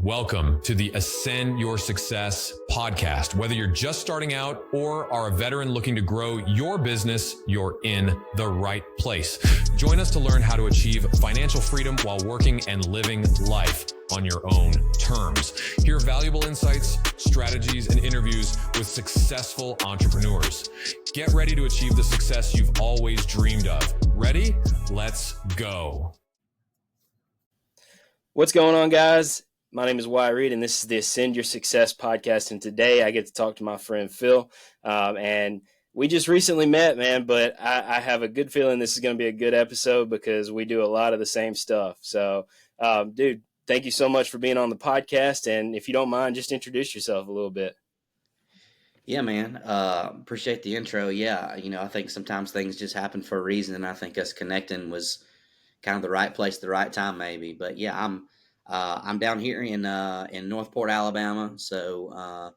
Welcome to the Ascend Your Success podcast. Whether you're just starting out or are a veteran looking to grow your business, you're in the right place. Join us to learn how to achieve financial freedom while working and living life on your own terms. Hear valuable insights, strategies, and interviews with successful entrepreneurs. Get ready to achieve the success you've always dreamed of. Ready? Let's go. What's going on, guys? My name is Wyatt Reed, and this is the Ascend Your Success podcast. And today I get to talk to my friend Phil. And we just recently met, man, but I have a good feeling this is going to be a good episode because we do a lot of the same stuff. So, dude, thank you so much for being on the podcast. And if you don't mind, just introduce yourself a little bit. Yeah, man. Appreciate the intro. Yeah, I think sometimes things just happen for a reason, and I think us connecting was kind of the right place, the right time, maybe. But yeah, I'm down here in Northport, Alabama. So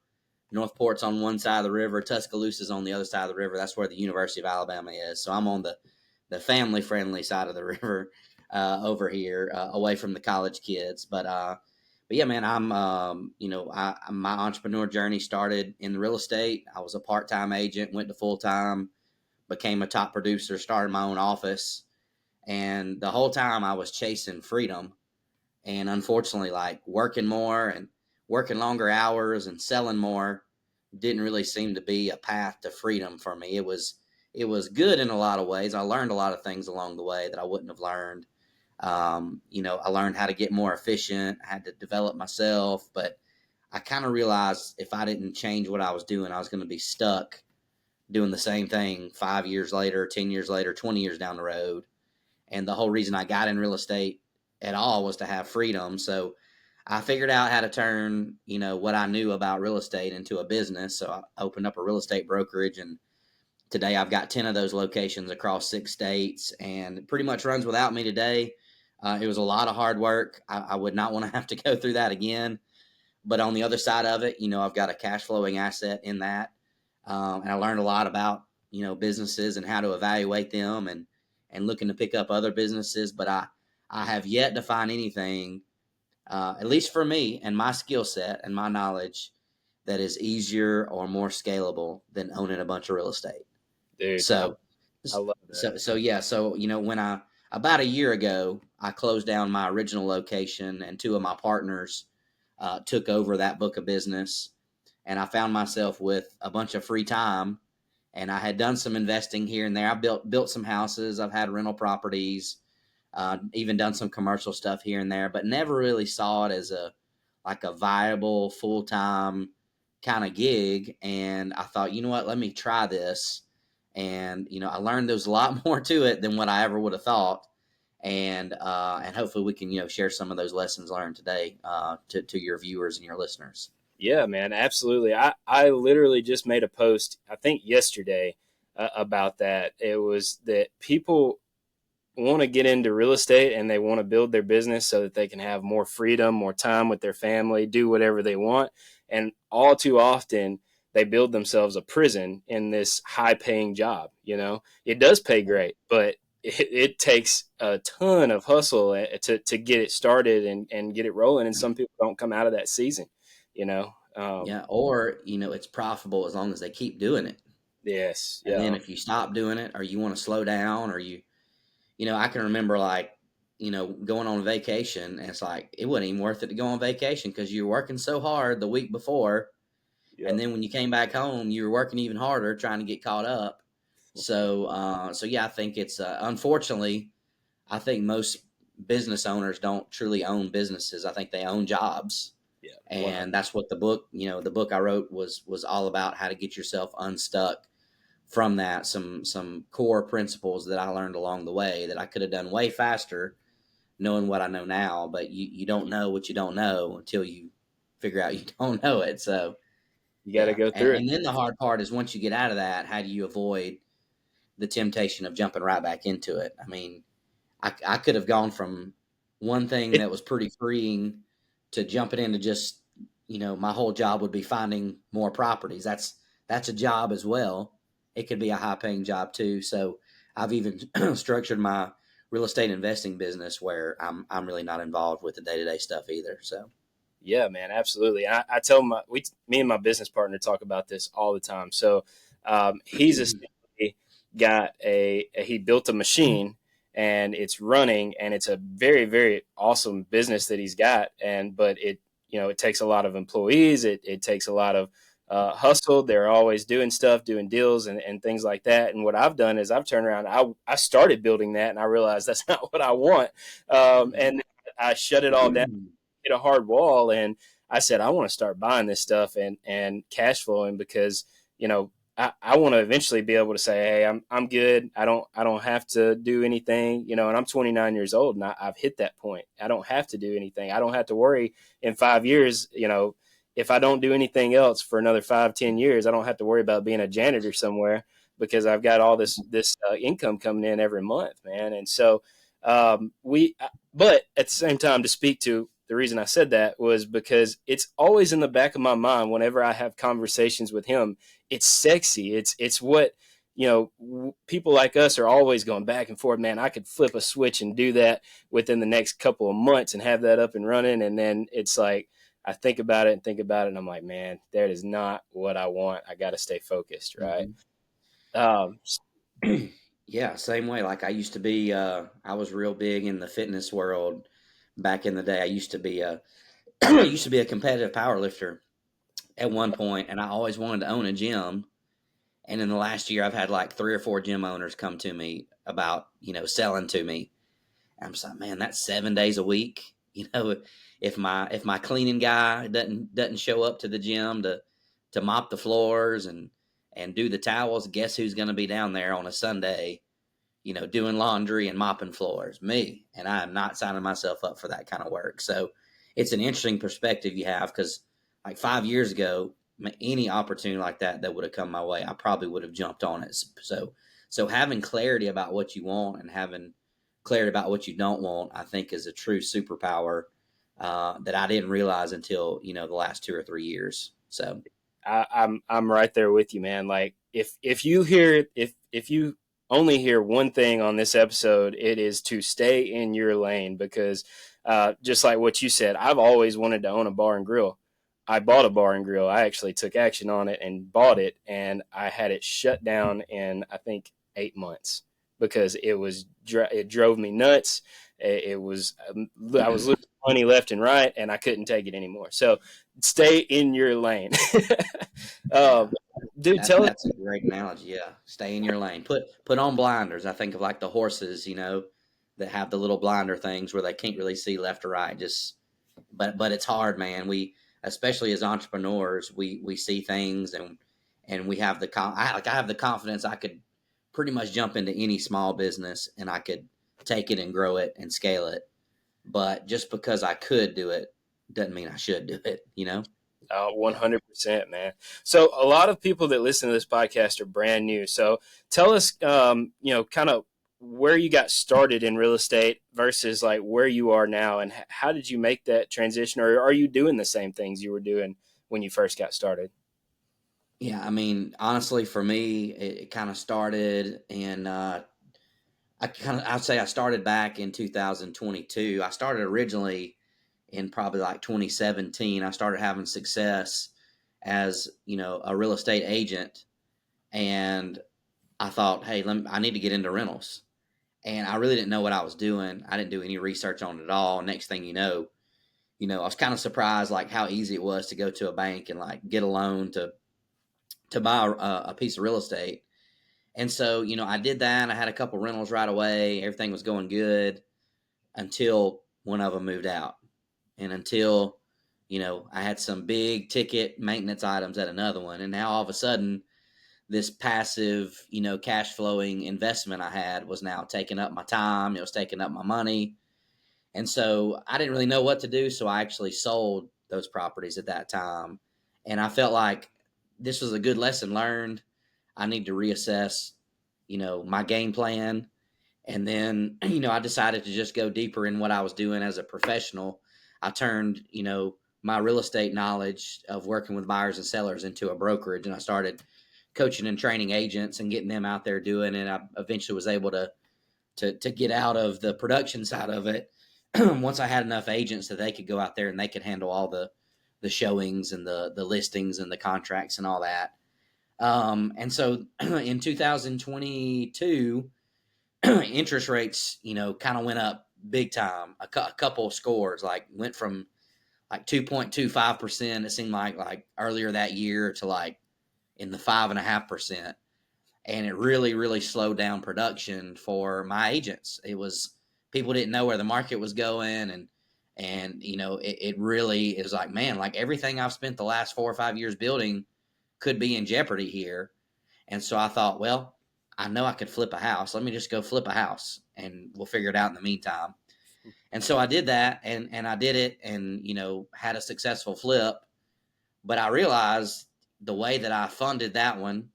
Northport's on one side of the river, Tuscaloosa's on the other side of the river. That's where the University of Alabama is. So I'm on the family friendly side of the river over here, away from the college kids. But yeah, man, my entrepreneur journey started in real estate. I was a part-time agent, went to full-time, became a top producer, started my own office. And the whole time I was chasing freedom. And unfortunately, like working more and working longer hours and selling more didn't really seem to be a path to freedom for me. It was good in a lot of ways. I learned a lot of things along the way that I wouldn't have learned. I learned how to get more efficient. I had to develop myself, but I kind of realized if I didn't change what I was doing, I was going to be stuck doing the same thing 5 years later, 10 years later, 20 years down the road. And the whole reason I got in real estate at all was to have freedom. So I figured out how to turn, what I knew about real estate into a business. So I opened up a real estate brokerage, and today I've got 10 of those locations across 6 states, and it pretty much runs without me today. It was a lot of hard work. I would not want to have to go through that again. But on the other side of it, I've got a cash flowing asset in that. And I learned a lot about, businesses and how to evaluate them and looking to pick up other businesses. But I have yet to find anything, at least for me and my skill set and my knowledge, that is easier or more scalable than owning a bunch of real estate. Dude, So, I love that. So when about a year ago, I closed down my original location, and 2 of my partners took over that book of business, and I found myself with a bunch of free time. And I had done some investing here and there. I built some houses. I've had rental properties, even done some commercial stuff here and there, but never really saw it as a viable full-time kind of gig. And I thought, you know what, let me try this. And, I learned there's a lot more to it than what I ever would have thought. And hopefully we can, share some of those lessons learned today to your viewers and your listeners. Yeah, man, absolutely. I literally just made a post, I think yesterday, about that. It was that people want to get into real estate and they want to build their business so that they can have more freedom, more time with their family, do whatever they want. And all too often, they build themselves a prison in this high-paying job. It does pay great, but it takes a ton of hustle to get it started and get it rolling. And some people don't come out of that season, Yeah, or, it's profitable as long as they keep doing it. Yes. And yeah. then if you stop doing it, or you want to slow down, or I can remember going on vacation, and it's like, it wasn't even worth it to go on vacation because you were working so hard the week before. Yep. And then when you came back home, you were working even harder trying to get caught up. So yeah, I think it's, unfortunately, I think most business owners don't truly own businesses. I think they own jobs. Yeah. And that's what the book I wrote was all about, how to get yourself unstuck from that. Some core principles that I learned along the way that I could have done way faster knowing what I know now, but you don't know what you don't know until you figure out you don't know it. So you got to go through it. And then the hard part is, once you get out of that, how do you avoid the temptation of jumping right back into it? I mean, I could have gone from one thing that was pretty freeing to jumping into just, my whole job would be finding more properties. That's a job as well. It could be a high paying job too. So I've even structured my real estate investing business where I'm really not involved with the day-to-day stuff either. So Yeah, man, absolutely. I tell me and my business partner talk about this all the time. So he's essentially got he built a machine and it's running, and it's a very, very awesome business that he's got. But it takes a lot of employees. It takes a lot of hustle. They're always doing stuff, doing deals and things like that. And what I've done is I've turned around. I started building that, and I realized that's not what I want. And I shut it all down, hit a hard wall, and I said I want to start buying this stuff and cash flowing, because I want to eventually be able to say, hey, I'm good. I don't have to do anything, and I'm 29 years old, and I've hit that point. I don't have to do anything. I don't have to worry in 5 years, if I don't do anything else for another 5-10 years. I don't have to worry about being a janitor somewhere, because I've got all this income coming in every month, man. And so but at the same time, to speak to the reason I said that was because it's always in the back of my mind whenever I have conversations with him. It's sexy. It's what, people like us are always going back and forth. Man, I could flip a switch and do that within the next couple of months and have that up and running. And then it's like, I think about it, and I'm like, man, that is not what I want. I got to stay focused. Right. Yeah, same way. Like I used to be, I was real big in the fitness world back in the day. I used to be a, I used to be a competitive power lifter at one point, and I always wanted to own a gym. And in the last year, I've had like 3 or 4 gym owners come to me about, selling to me. And I'm just like, man, that's 7 days a week. If my cleaning guy doesn't show up to the gym to mop the floors and do the towels, guess who's going to be down there on a Sunday, doing laundry and mopping floors? Me. And I am not signing myself up for that kind of work. So it's an interesting perspective you have, because like 5 years ago, any opportunity like that would have come my way, I probably would have jumped on it. So having clarity about what you want and having clarity about what you don't want, I think, is a true superpower that I didn't realize until, the last 2 or 3 years. So I'm right there with you, man. Like if you only hear one thing on this episode, it is to stay in your lane, because just like what you said, I've always wanted to own a bar and grill. I bought a bar and grill. I actually took action on it and bought it, and I had it shut down in, I think, 8 months, because it drove me nuts. It was I was losing money left and right, and I couldn't take it anymore. So stay in your lane. yeah, Dude, tell us. that's a great analogy. Yeah, stay in your lane. Put on blinders. I think of like the horses, that have the little blinder things where they can't really see left or right. But it's hard, man. We, especially as entrepreneurs, we see things, and we have I have the confidence I could pretty much jump into any small business and I could take it and grow it and scale it. But just because I could do it doesn't mean I should do it. 100%, man. So a lot of people that listen to this podcast are brand new. So tell us, kind of where you got started in real estate versus like where you are now, and how did you make that transition, or are you doing the same things you were doing when you first got started? Yeah, I mean, honestly, for me, it kind of started in I'd say I started back in 2022. I started originally in probably like 2017. I started having success as, a real estate agent, and I thought, hey, I need to get into rentals. And I really didn't know what I was doing. I didn't do any research on it at all. Next thing I was kind of surprised like how easy it was to go to a bank and like get a loan to buy a piece of real estate. And so, I did that. I had a couple rentals right away. Everything was going good until one of them moved out. And until, I had some big ticket maintenance items at another one. And now all of a sudden, this passive, cash flowing investment I had was now taking up my time. It was taking up my money. And so I didn't really know what to do. So I actually sold those properties at that time. And I felt like this was a good lesson learned. I need to reassess, my game plan. And then, I decided to just go deeper in what I was doing as a professional. I turned, my real estate knowledge of working with buyers and sellers into a brokerage. And I started coaching and training agents and getting them out there doing it. I eventually was able to get out of the production side of it once I had enough agents that they could go out there and they could handle all the the showings and the listings and the contracts and all that. And so in 2022, interest rates, kind of went up big time. A couple of scores, like went from like 2.25%. It seemed like earlier that year to like in the 5.5%. And it really, really slowed down production for my agents. It was, people didn't know where the market was going. And it really is like, man, like everything I've spent the last 4 or 5 years building could be in jeopardy here. And so I thought, well, I know I could flip a house. Let me just go flip a house and we'll figure it out in the meantime. And so I did that and I did it and, had a successful flip. But I realized the way that I funded that one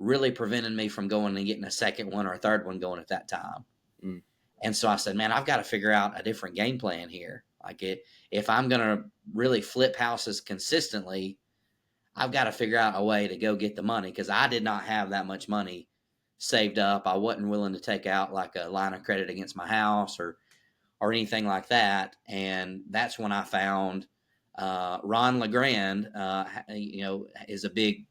really prevented me from going and getting a second one or a third one going at that time. Mm. And so I said, man, I've got to figure out a different game plan here. Like if I'm going to really flip houses consistently, I've got to figure out a way to go get the money, because I did not have that much money saved up. I wasn't willing to take out like a line of credit against my house or anything like that. And that's when I found Ron LeGrand, is a big,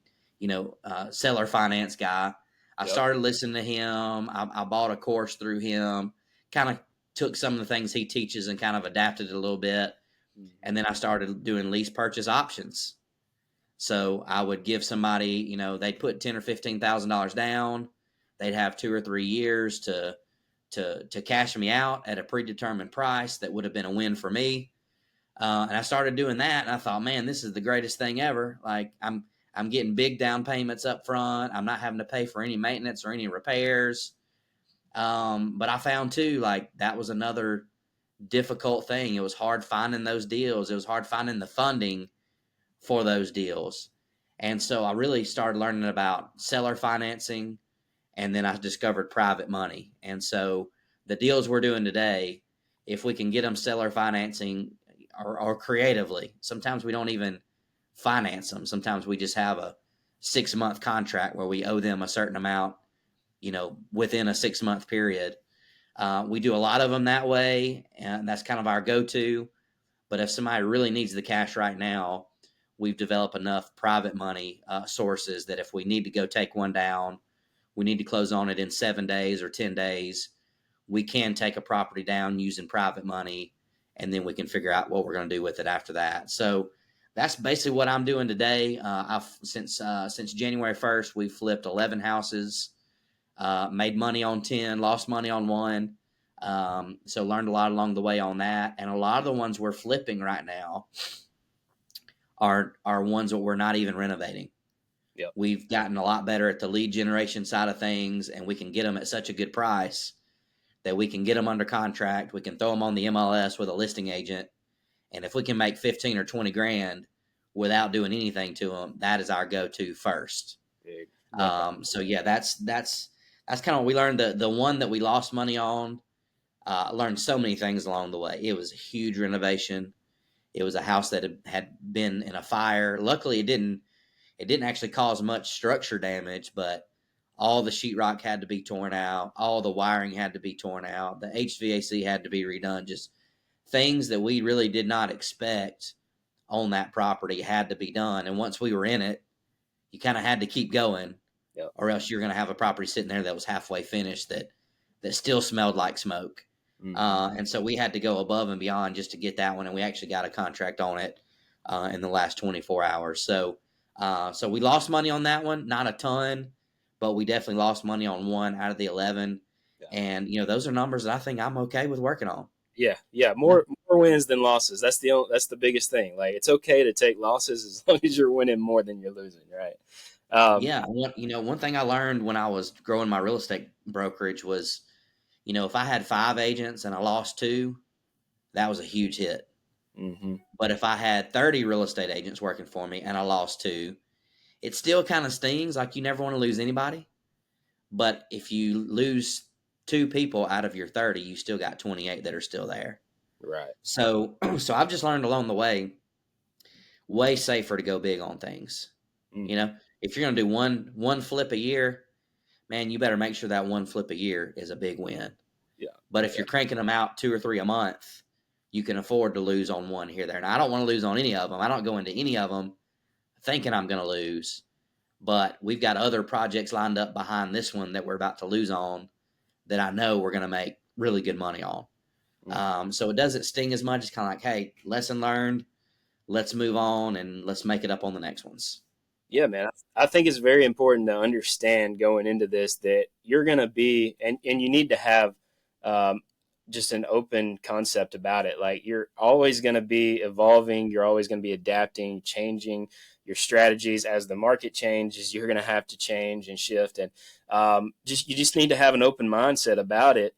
seller finance guy. I started listening to him. I bought a course through him, kind of took some of the things he teaches and kind of adapted it a little bit. And then I started doing lease purchase options. So I would give somebody, they'd put $10,000 or $15,000 down. They'd have 2 or 3 years to cash me out at a predetermined price that would have been a win for me. And I started doing that, and I thought, man, this is the greatest thing ever. Like I'm getting big down payments up front. I'm not having to pay for any maintenance or any repairs. But I found too, like that was another difficult thing. It was hard finding those deals. It was hard finding the funding for those deals. And so I really started learning about seller financing, and then I discovered private money. And so the deals we're doing today, if we can get them seller financing or creatively, sometimes we don't even finance them. Sometimes we just have a 6-month contract where we owe them a certain amount, within a 6-month period. We do a lot of them that way, and that's kind of our go-to. But if somebody really needs the cash right now, we've developed enough private money sources that if we need to go take one down, we need to close on it in 7 days or 10 days, we can take a property down using private money, and then we can figure out what we're going to do with it after that. So that's basically what I'm doing today. Since January 1st, we've flipped 11 houses, made money on 10, lost money on 1. So learned a lot along the way on that. And a lot of the ones we're flipping right now are ones that we're not even renovating. Yep. We've gotten a lot better at the lead generation side of things, and we can get them at such a good price that we can get them under contract. We can throw them on the MLS with a listing agent. And if we can make 15 or 20 grand without doing anything to them, that is our go-to first. Big. So yeah, that's kind of what we learned. The one that we lost money on, learned so many things along the way. It was a huge renovation. It was a house that had been in a fire. Luckily, it didn't actually cause much structure damage, but all the sheetrock had to be torn out. All the wiring had to be torn out. The HVAC had to be redone. Just things that we really did not expect on that property had to be done. And once we were in it, you kind of had to keep going, or else you're going to have a property sitting there that was halfway finished that still smelled like smoke. Mm-hmm. And so we had to go above and beyond just to get that one. And we actually got a contract on it in the last 24 hours. So we lost money on that one, not a ton, but we definitely lost money on 1 out of the 11. Yeah. And, those are numbers that I think I'm okay with working on. Yeah. More wins than losses. That's the biggest thing. Like, it's okay to take losses as long as you're winning more than you're losing, right? One thing I learned when I was growing my real estate brokerage was, if I had 5 agents and I lost 2, that was a huge hit. Mm-hmm. But if I had 30 real estate agents working for me and I lost 2, it still kind of stings. Like, you never want to lose anybody. But if you lose 2 people out of your 30, you still got 28 that are still there. Right. So I've just learned along the way safer to go big on things. Mm-hmm. If you're going to do one flip a year, man, you better make sure that one flip a year is a big win. Yeah. But if you're cranking them out 2 or 3 a month, you can afford to lose on one here, there. And I don't want to lose on any of them. I don't go into any of them thinking I'm going to lose, but we've got other projects lined up behind this one that we're about to lose on that I know we're going to make really good money on. So it doesn't sting as much. It's kind of like, hey, lesson learned. Let's move on and let's make it up on the next ones. Yeah, man. I think it's very important to understand going into this that you're going to be, and you need to have um, just an open concept about it. Like you're always going to be evolving. You're always going to be adapting, changing your strategies as the market changes. You're going to have to change and shift. And you just need to have an open mindset about it.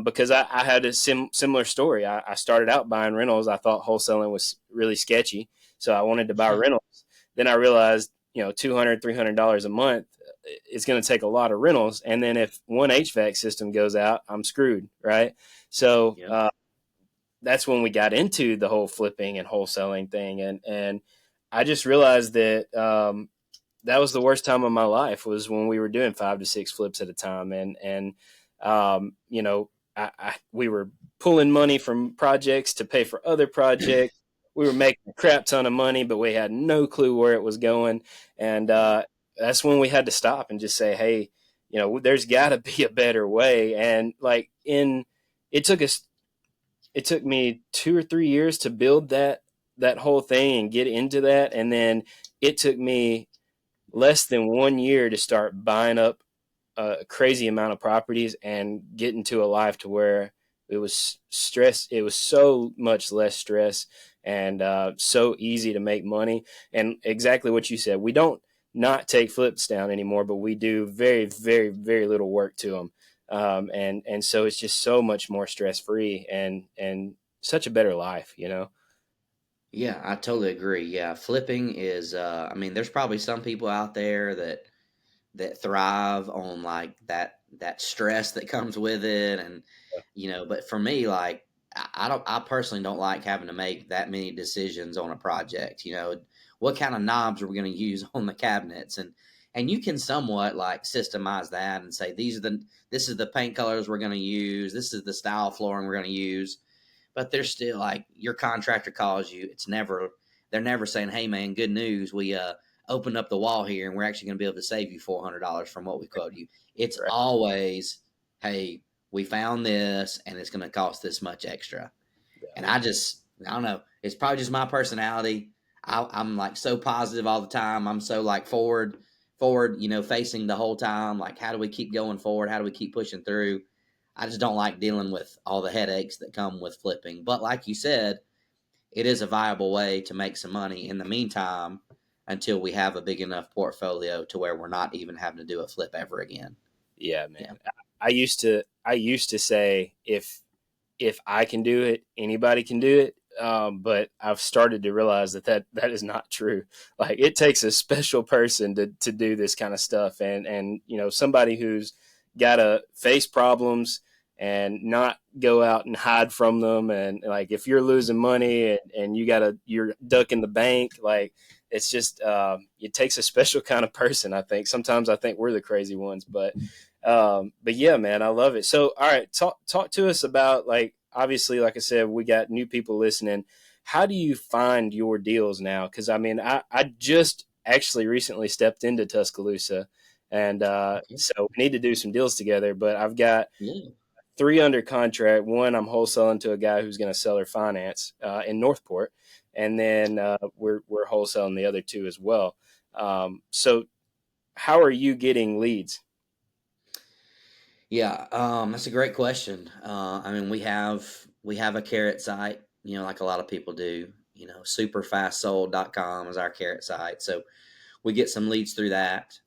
Because I had a similar story. I started out buying rentals. I thought wholesaling was really sketchy. So I wanted to buy rentals. Then I realized, $200, $300 a month, it's going to take a lot of rentals. And then if one HVAC system goes out, I'm screwed. Right. So that's when we got into the whole flipping and wholesaling thing. And I just realized that that was the worst time of my life, was when we were doing 5 to 6 flips at a time. And we were pulling money from projects to pay for other projects. We were making a crap ton of money, but we had no clue where it was going. And that's when we had to stop and just say, hey, there's got to be a better way. And it took me 2 or 3 years to build that whole thing and get into that. And then it took me less than 1 year to start buying up a crazy amount of properties and get into a life to where it was stress. It was so much less stress and so easy to make money. And exactly what you said, we don't not take flips down anymore, but we do very, very, very little work to them. And so it's just so much more stress free and such a better life, Yeah, I totally agree. Yeah, flipping is there's probably some people out there that thrive on like that stress that comes with it, and but for me, like I personally don't like having to make that many decisions on a project. What kind of knobs are we going to use on the cabinets, and you can somewhat like systemize that and say this is the paint colors we're going to use, this is the style flooring we're going to use. But there's still like your contractor calls you. They're never saying, hey man, good news, we opened up the wall here and we're actually going to be able to save you $400 from what we quoted you. It's Right. always, hey, we found this and it's going to cost this much extra. Yeah. And I don't know. It's probably just my personality. I'm like so positive all the time. I'm so like forward, facing the whole time. Like, how do we keep going forward? How do we keep pushing through? I just don't like dealing with all the headaches that come with flipping. But like you said, it is a viable way to make some money in the meantime until we have a big enough portfolio to where we're not even having to do a flip ever again. Yeah, man. Yeah. I used to say if I can do it, anybody can do it. But I've started to realize that is not true. Like it takes a special person to do this kind of stuff, and somebody who's got to face problems and not go out and hide from them. And like if you're losing money and you're ducking the bank, like it's just it takes a special kind of person. I think sometimes I think we're the crazy ones, but yeah, man, I love it. So, all right, talk to us about, like, obviously, like I said, we got new people listening. How do you find your deals now? Because I just actually recently stepped into Tuscaloosa, and Okay. so we need to do some deals together. But I've got Yeah. 3 under contract. One I'm wholesaling to a guy who's going to sell her finance in Northport, and then we're wholesaling the other 2 as well. So, how are you getting leads? Yeah, that's a great question. We have a carrot site, like a lot of people do. Superfastsold.com is our carrot site, so we get some leads through that.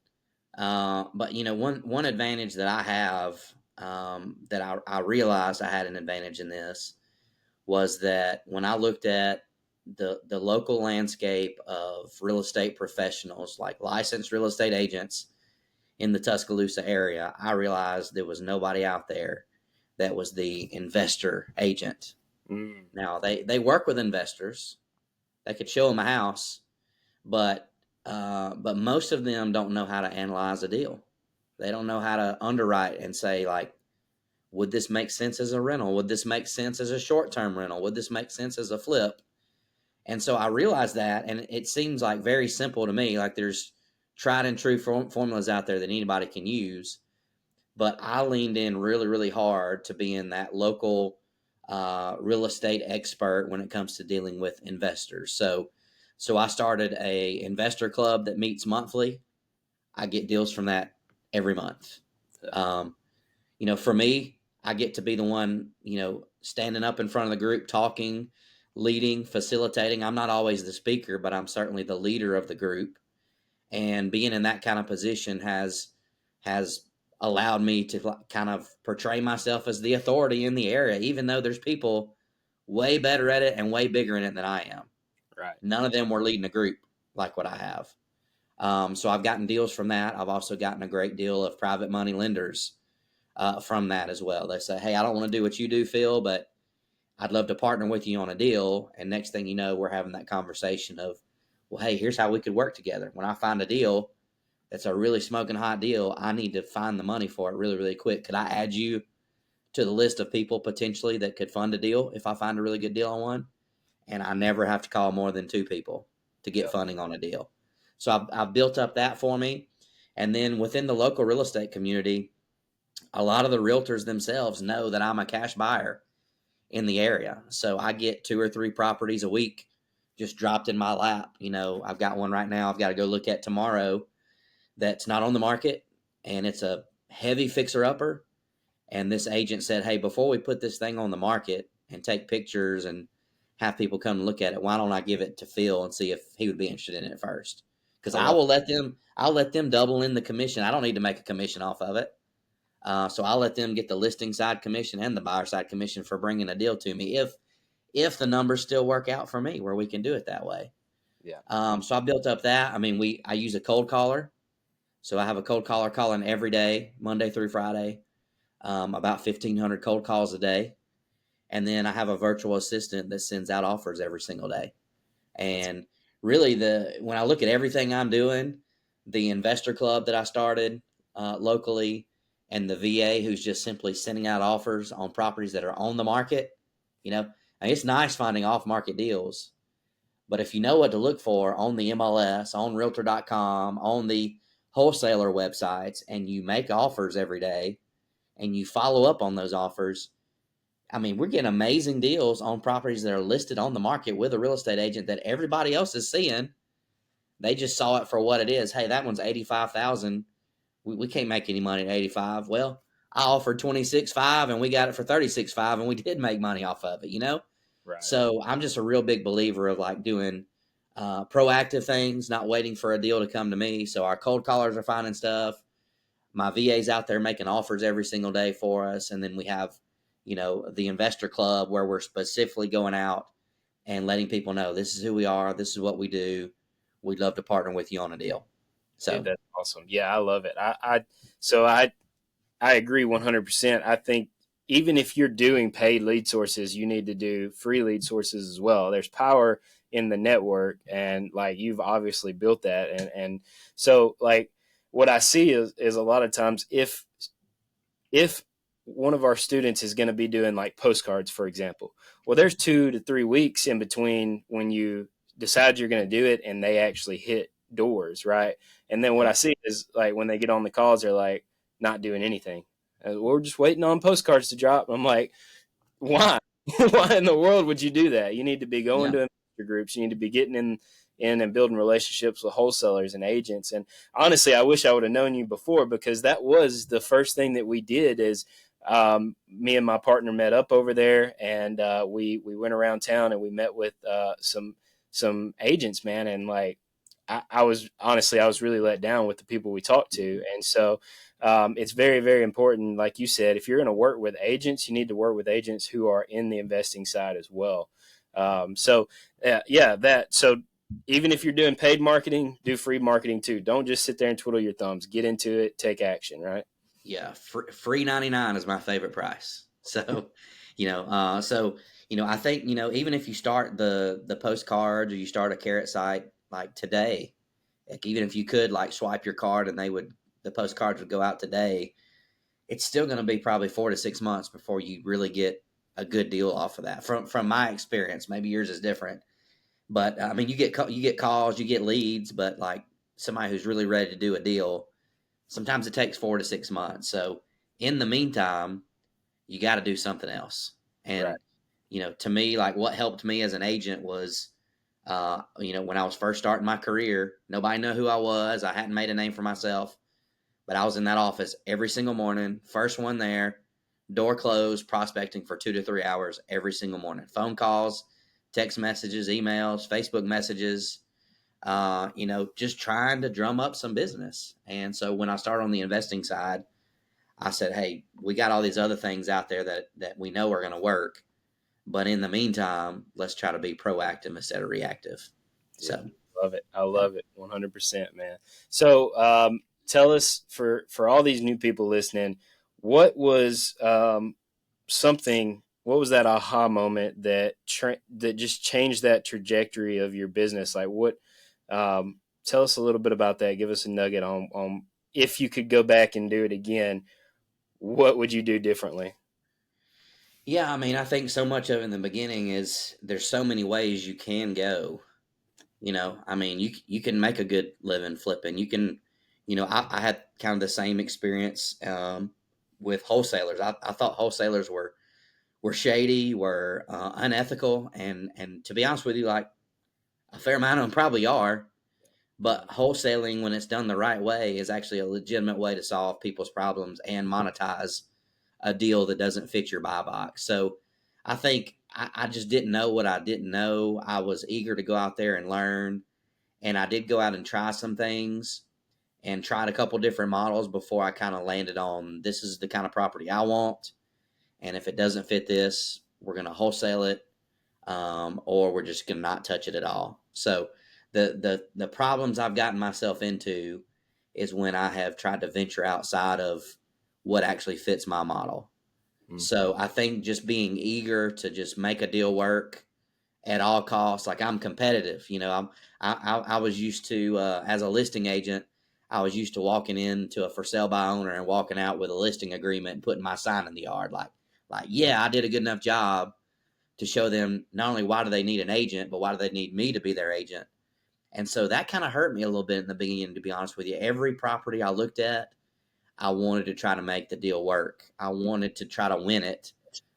But one advantage that I have, that I realized I had an advantage in this, was that when I looked at the local landscape of real estate professionals, like licensed real estate agents in the Tuscaloosa area, I realized there was nobody out there that was the investor agent. Mm, Now they work with investors. They could show them a house, but most of them don't know how to analyze a deal. They don't know how to underwrite and say like, would this make sense as a rental? Would this make sense as a short-term rental? Would this make sense as a flip? And so I realized that, and it seems like very simple to me. Like there's tried and true formulas out there that anybody can use. But I leaned in really, really hard to being that local real estate expert when it comes to dealing with investors. So I started a investor club that meets monthly. I get deals from that every month. For me, I get to be the one, standing up in front of the group, talking, leading, facilitating. I'm not always the speaker, but I'm certainly the leader of the group. And being in that kind of position has allowed me to kind of portray myself as the authority in the area, even though there's people way better at it and way bigger in it than I am. Right. None of them were leading a group like what I have. So I've gotten deals from that. I've also gotten a great deal of private money lenders from that as well. They say, hey, I don't want to do what you do, Phil, but I'd love to partner with you on a deal. And next thing you know, we're having that conversation of, well, hey, here's how we could work together. When I find a deal that's a really smoking hot deal, I need to find the money for it really, really quick. Could I add you to the list of people potentially that could fund a deal if I find a really good deal on one? And I never have to call more than 2 people to get funding on a deal. So I've built up that for me. And then within the local real estate community, a lot of the realtors themselves know that I'm a cash buyer in the area. So I get 2 or 3 properties a week just dropped in my lap. I've got one right now I've got to go look at tomorrow that's not on the market, and it's a heavy fixer-upper. And this agent said, hey, before we put this thing on the market and take pictures and have people come and look at it, why don't I give it to Phil and see if he would be interested in it first? Because I'll let them double in the commission. I don't need to make a commission off of it. So I'll let them get the listing side commission and the buyer side commission for bringing a deal to me if the numbers still work out for me where we can do it that way. Yeah. So I built up that. I use a cold caller. So I have a cold caller calling every day, Monday through Friday, about 1,500 cold calls a day. And then I have a virtual assistant that sends out offers every single day. And really, when I look at everything I'm doing, the investor club that I started locally, and the VA who's just simply sending out offers on properties that are on the market, it's nice finding off-market deals. But if you know what to look for on the MLS, on Realtor.com, on the wholesaler websites, and you make offers every day and you follow up on those offers, we're getting amazing deals on properties that are listed on the market with a real estate agent that everybody else is seeing. They just saw it for what it is. Hey, that one's $85,000. We can't make any money at 85. Well, I offered 26.5 and we got it for 36.5 and we did make money off of it, Right. So I'm just a real big believer of like doing proactive things, not waiting for a deal to come to me. So our cold callers are finding stuff. My VA's out there making offers every single day for us. And then we have, the investor club where we're specifically going out and letting people know this is who we are. This is what we do. We'd love to partner with you on a deal. So Dude, that's awesome. Yeah, I love it. I agree 100%. I think even if you're doing paid lead sources, you need to do free lead sources as well. There's power in the network, and like you've obviously built that. And so like what I see is a lot of times if one of our students is going to be doing like postcards, for example, well, there's 2 to 3 weeks in between when you decide you're going to do it and they actually hit doors, right? And then what I see is like when they get on the calls, they're like not doing anything. We're just waiting on postcards to drop. I'm like, why? Why in the world would you do that? You need to be going to investor groups. You need to be getting in and building relationships with wholesalers and agents. And honestly, I wish I would have known you before, because that was the first thing that we did is me and my partner met up over there, and we went around town and we met with some agents, man. And like, I was really let down with the people we talked to. And so it's very, very important. Like you said, if you're going to work with agents, you need to work with agents who are in the investing side as well. So even if you're doing paid marketing, do free marketing too. Don't just sit there and twiddle your thumbs. Get into it, take action, right? Yeah. Free 99 is my favorite price. So, I think, even if you start the postcards or you start a carrot site like today, like even if you could like swipe your card and the postcards would go out today, it's still going to be probably 4 to 6 months before you really get a good deal off of that. From my experience, maybe yours is different, but I mean, you get calls, you get leads, but like somebody who's really ready to do a deal, sometimes it takes 4 to 6 months. So in the meantime, you got to do something else. Right. And to me, like what helped me as an agent was, when I was first starting my career, nobody knew who I was. I hadn't made a name for myself. But I was in that office every single morning, first one there, door closed, prospecting for 2 to 3 hours every single morning. Phone calls, text messages, emails, Facebook messages, just trying to drum up some business. And so when I started on the investing side, I said, hey, we got all these other things out there that we know are going to work. But in the meantime, let's try to be proactive instead of reactive. Yeah, So, love it. I yeah. love it. 100%, man. So, tell us for all these new people listening, what was what was that aha moment that that just changed that trajectory of your business? Like tell us a little bit about that. Give us a nugget on if you could go back and do it again, what would you do differently? Yeah, I mean, I think so much of it in the beginning is there's so many ways you can go. I mean, you can make a good living flipping. You can, I had kind of the same experience with wholesalers. I thought wholesalers were shady, were unethical, and to be honest with you, like a fair amount of them probably are. But wholesaling, when it's done the right way, is actually a legitimate way to solve people's problems and monetize a deal that doesn't fit your buy box. So I think I just didn't know what I didn't know. I was eager to go out there and learn. And I did go out and try some things and tried a couple different models before I kind of landed on this is the kind of property I want. And if it doesn't fit this, we're going to wholesale it, or we're just going to not touch it at all. So the problems I've gotten myself into is when I have tried to venture outside of what actually fits my model. Mm. So I think just being eager to just make a deal work at all costs. Like I'm competitive, I was used to, as a listing agent, I was used to walking into a for sale by owner and walking out with a listing agreement and putting my sign in the yard. Yeah, I did a good enough job to show them not only why do they need an agent, but why do they need me to be their agent. And so that kind of hurt me a little bit in the beginning, to be honest with you. Every property I looked at, I wanted to try to make the deal work. I wanted to try to win it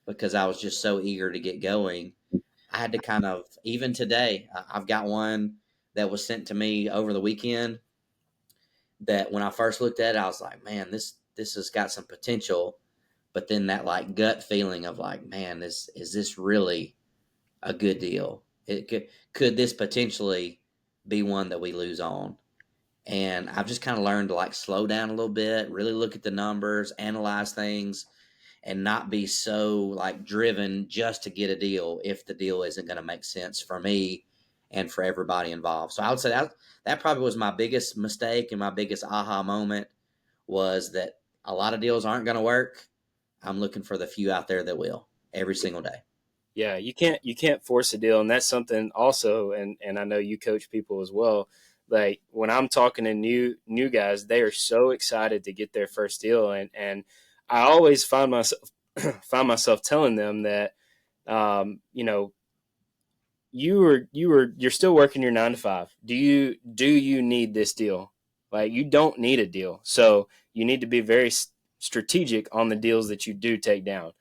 because I was just so eager to get going. I had to kind of, even today, I've got one that was sent to me over the weekend that when I first looked at it, I was like, man, this has got some potential. But then that like gut feeling of like, man, is this really a good deal? Could this potentially be one that we lose on? And I've just kind of learned to like slow down a little bit, really look at the numbers, analyze things, and not be so like driven just to get a deal if the deal isn't going to make sense for me and for everybody involved. So I would say that probably was my biggest mistake and my biggest aha moment was that a lot of deals aren't going to work. I'm looking for the few out there that will every single day. Yeah, you can't force a deal, and that's something also. And I know you coach people as well. Like when I'm talking to new guys, they are so excited to get their first deal, and I always find myself telling them that, you know, you're still working your 9 to 5. Do you need this deal? Like you don't need a deal, so you need to be very strategic on the deals that you do take down.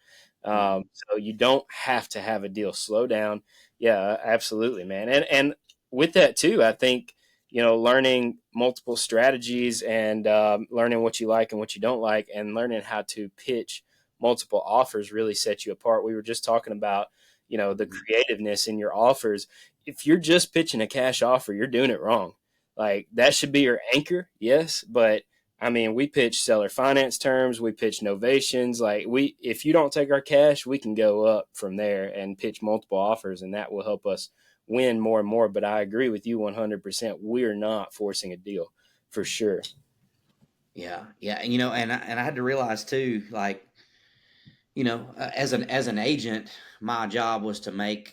So you don't have to have a deal. Slow down. Yeah, absolutely, man. And with that too, I think learning multiple strategies and learning what you like and what you don't like, and learning how to pitch multiple offers really sets you apart. We were just talking about the creativeness in your offers. If you're just pitching a cash offer, you're doing it wrong. Like that should be your anchor, yes, but I mean, we pitch seller finance terms, we pitch novations. Like if you don't take our cash, we can go up from there and pitch multiple offers, and that will help us win more and more. But I agree with you 100%. We're not forcing a deal for sure. Yeah, yeah, and I had to realize too, like as an agent, my job was to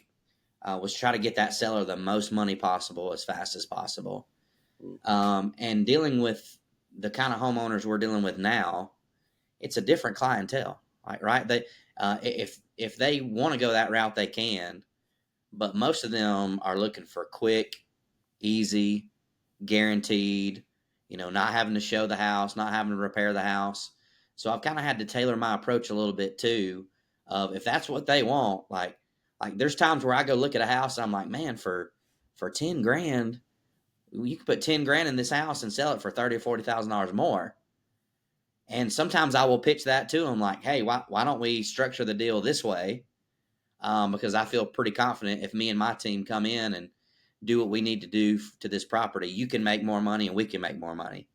was try to get that seller the most money possible as fast as possible. And dealing with the kind of homeowners we're dealing with now, it's a different clientele, right? They, if they want to go that route, they can, but most of them are looking for quick, easy, guaranteed, not having to show the house, not having to repair the house. So I've kind of had to tailor my approach a little bit too, of if that's what they want. Like there's times where I go look at a house and I'm like, man, for 10 grand, you can put 10 grand in this house and sell it for 30 or $40,000 more. And sometimes I will pitch that to them like, hey, why don't we structure the deal this way? Because I feel pretty confident if me and my team come in and do what we need to do to this property, you can make more money and we can make more money.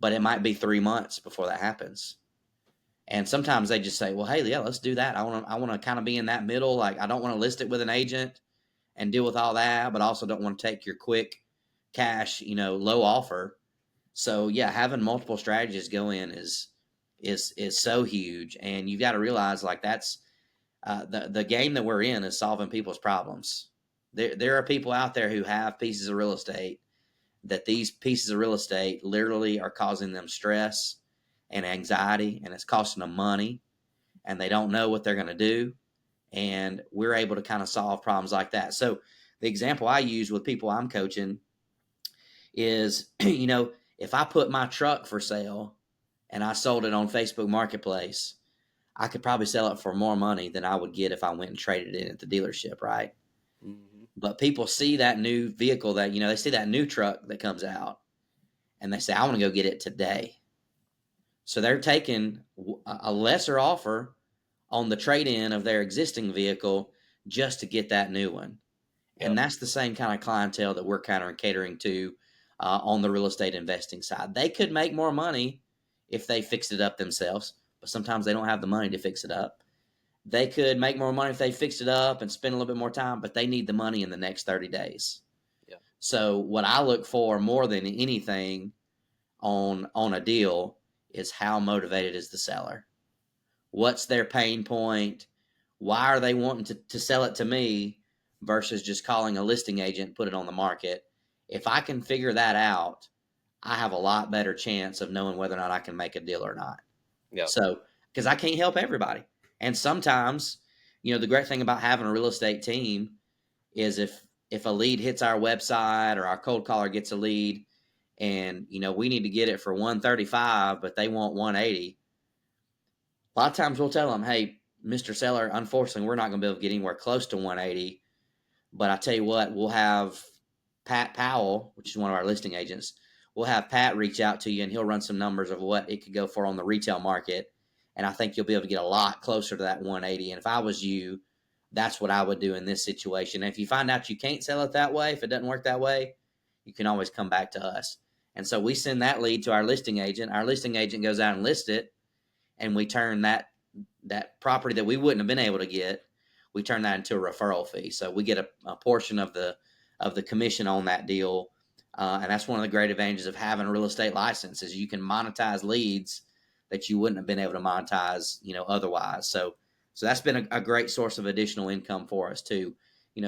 But it might be 3 months before that happens. And sometimes they just say, well, hey, yeah, let's do that. I want to kind of be in that middle. Like, I don't want to list it with an agent and deal with all that, but also don't want to take your quick cash, low offer. So yeah, having multiple strategies go in is so huge. And you've got to realize like that's the game that we're in is solving people's problems. There are people out there who have pieces of real estate that these pieces of real estate literally are causing them stress and anxiety, and it's costing them money, and they don't know what they're going to do. And we're able to kind of solve problems like that. So the example I use with people I'm coaching is, if I put my truck for sale and I sold it on Facebook Marketplace, I could probably sell it for more money than I would get if I went and traded it at the dealership, right? Mm-hmm. But people see that new vehicle that, they see that new truck that comes out and they say, I want to go get it today. So they're taking a lesser offer on the trade-in of their existing vehicle just to get that new one. Yep. And that's the same kind of clientele that we're kind of catering to on the real estate investing side. They could make more money if they fixed it up themselves, but sometimes they don't have the money to fix it up. They could make more money if they fixed it up and spend a little bit more time, but they need the money in the next 30 days. Yeah. So what I look for more than anything on a deal is how motivated is the seller? What's their pain point? Why are they wanting to sell it to me versus just calling a listing agent, put it on the market? If I can figure that out, I have a lot better chance of knowing whether or not I can make a deal or not. Yeah. So, because I can't help everybody. And sometimes, the great thing about having a real estate team is if a lead hits our website or our cold caller gets a lead and, we need to get it for 135, but they want 180. A lot of times we'll tell them, hey, Mr. Seller, unfortunately, we're not going to be able to get anywhere close to 180. But I tell you what, we'll have Pat Powell, which is one of our listing agents, we'll have Pat reach out to you and he'll run some numbers of what it could go for on the retail market. And I think you'll be able to get a lot closer to that 180. And if I was you, that's what I would do in this situation. And if you find out you can't sell it that way, if it doesn't work that way, you can always come back to us. And so we send that lead to our listing agent. Our listing agent goes out and lists it. And we turn that property that we wouldn't have been able to get, we turn that into a referral fee. So we get a portion of the commission on that deal. And that's one of the great advantages of having a real estate license is you can monetize leads that you wouldn't have been able to monetize, otherwise. So that's been a great source of additional income for us too.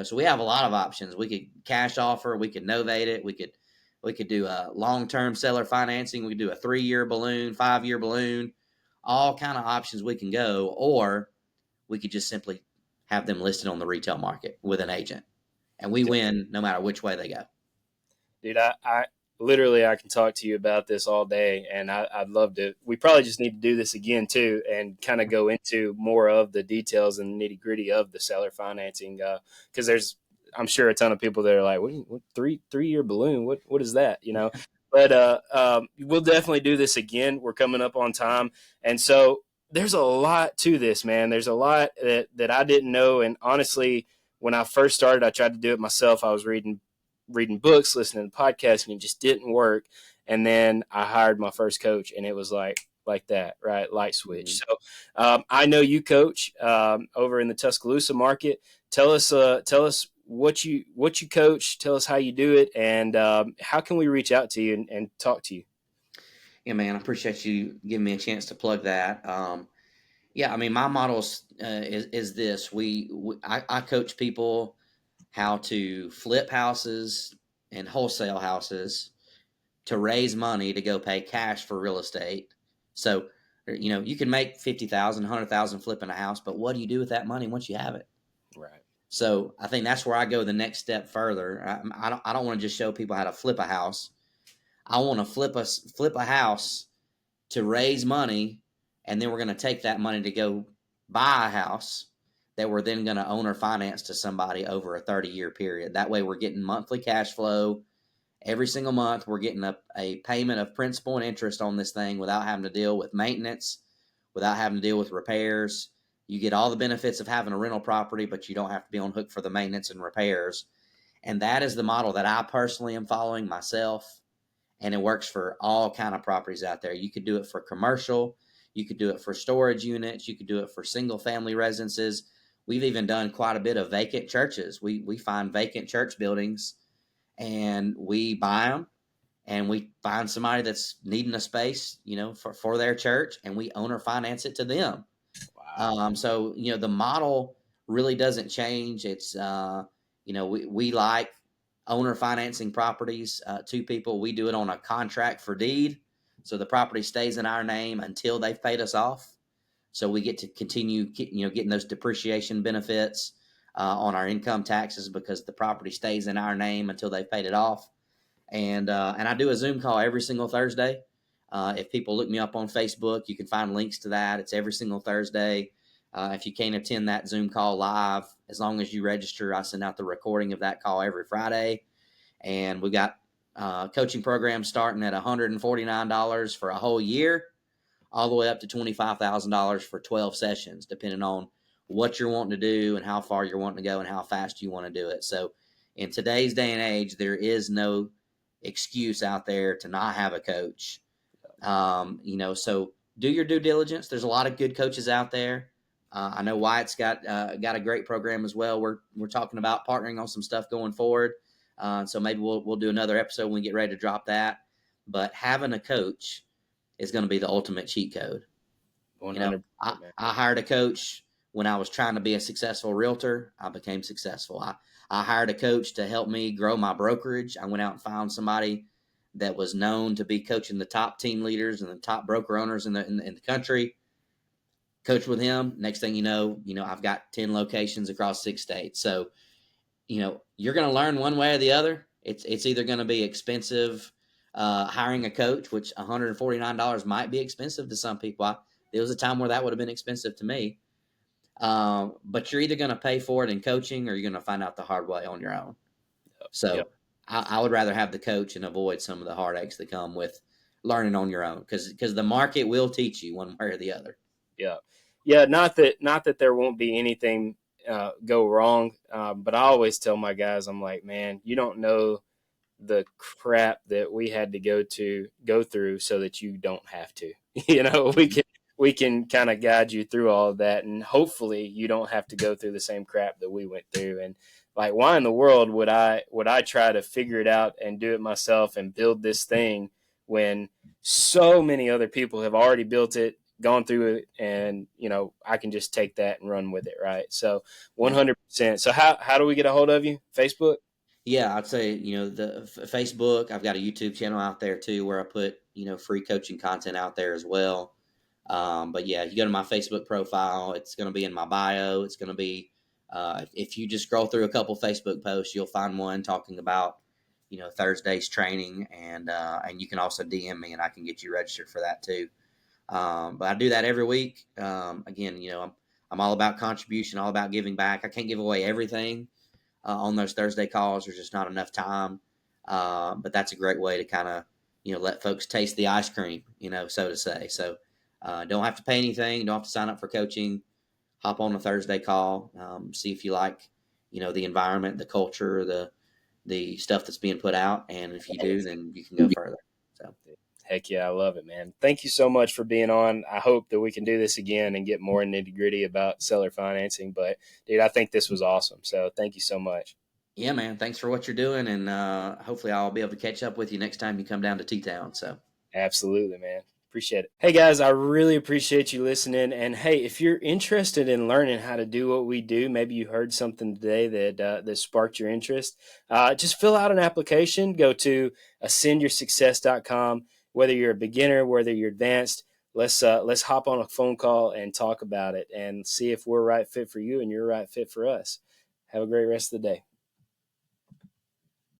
So we have a lot of options. We could cash offer, we could novate it, we could do a long-term seller financing, we could do a 3-year balloon, 5-year balloon, all kind of options we can go, or we could just simply have them listed on the retail market with an agent, and we win no matter which way they go. Dude, I literally, I can talk to you about this all day, and I'd love to. We probably just need to do this again too, and kind of go into more of the details and nitty gritty of the seller financing, because I'm sure a ton of people that are like, what 3-year balloon? What is that? But we'll definitely do this again. We're coming up on time, and so there's a lot to this, man. There's a lot that I didn't know, and honestly, when I first started, I tried to do it myself. I was reading books, listening to podcasts, and it just didn't work. And then I hired my first coach, and it was like that, right? Light switch. Mm-hmm. So I know you coach over in the Tuscaloosa market. Tell us what you coach. Tell us how you do it, and how can we reach out to you and talk to you? Yeah, man, I appreciate you giving me a chance to plug that. Yeah, I mean, my model is this. I coach people how to flip houses and wholesale houses to raise money to go pay cash for real estate. So You can make 50,000, 100,000 flipping a house, but what do you do with that money once you have it? Right. So I think that's where I go the next step further. I don't want to just show people how to flip a house. I want to flip a house to raise money, and then we're going to take that money to go buy a house that we're then going to own or finance to somebody over a 30-year period. That way we're getting monthly cash flow. Every single month we're getting a payment of principal and interest on this thing without having to deal with maintenance, without having to deal with repairs. You get all the benefits of having a rental property, but you don't have to be on hook for the maintenance and repairs. And that is the model that I personally am following myself. And it works for all kind of properties out there. You could do it for commercial. You could do it for storage units. You could do it for single family residences. We've even done quite a bit of vacant churches. We find vacant church buildings and we buy them, and we find somebody that's needing a space, for their church, and we own or finance it to them. Wow. So, the model really doesn't change. It's, we like owner financing properties to people. We do it on a contract for deed. So the property stays in our name until they've paid us off. So we get to continue, getting those depreciation benefits on our income taxes because the property stays in our name until they've paid it off. And I do a Zoom call every single Thursday. If people look me up on Facebook, you can find links to that. It's every single Thursday. If you can't attend that Zoom call live, as long as you register, I send out the recording of that call every Friday. And we got coaching programs starting at $149 for a whole year, all the way up to $25,000 for 12 sessions, depending on what you're wanting to do and how far you're wanting to go and how fast you want to do it. So in today's day and age, there is no excuse out there to not have a coach. So do your due diligence. There's a lot of good coaches out there. I know Wyatt's got a great program as well. We're talking about partnering on some stuff going forward. So maybe we'll do another episode when we get ready to drop that. But having a coach is going to be the ultimate cheat code. 100%. I hired a coach when I was trying to be a successful realtor. I became successful. I hired a coach to help me grow my brokerage. I went out and found somebody that was known to be coaching the top team leaders and the top broker owners in the country. Coach with him. Next thing you know, I've got 10 locations across 6 states. So, you're going to learn one way or the other. It's either going to be expensive hiring a coach, which $149 might be expensive to some people. There was a time where that would have been expensive to me. But you're either going to pay for it in coaching or you're going to find out the hard way on your own. So Yep. I would rather have the coach and avoid some of the heartaches that come with learning on your own, because the market will teach you one way or the other. Yeah. Yeah. Not that there won't be anything go wrong. But I always tell my guys, I'm like, man, you don't know the crap that we had to go through so that you don't have to. We can kind of guide you through all of that, and hopefully you don't have to go through the same crap that we went through. And like, why in the world would I try to figure it out and do it myself and build this thing when so many other people have already built it, gone through it, and I can just take that and run with it, right? So 100%. So how do we get a hold of you? Facebook? Yeah, I'd say, the Facebook. I've got a YouTube channel out there too, where I put, free coaching content out there as well. But yeah, you go to my Facebook profile, it's going to be in my bio. It's going to be, if you just scroll through a couple Facebook posts, you'll find one talking about, Thursday's training, and you can also DM me and I can get you registered for that too. But I do that every week. Again, I'm all about contribution, all about giving back. I can't give away everything on those Thursday calls. There's just not enough time. But that's a great way to kind of, let folks taste the ice cream, so to say. So don't have to pay anything. Don't have to sign up for coaching. Hop on a Thursday call. See if you like, the environment, the culture, the stuff that's being put out. And if you do, then you can go further. So. Heck yeah, I love it, man. Thank you so much for being on. I hope that we can do this again and get more nitty gritty about seller financing. But dude, I think this was awesome. So thank you so much. Yeah, man. Thanks for what you're doing. And hopefully I'll be able to catch up with you next time you come down to T-Town. So absolutely, man. Appreciate it. Hey guys, I really appreciate you listening. And hey, if you're interested in learning how to do what we do, maybe you heard something today that sparked your interest, just fill out an application. Go to ascendyoursuccess.com. Whether you're a beginner, whether you're advanced, let's hop on a phone call and talk about it and see if we're a right fit for you and you're a right fit for us. Have a great rest of the day.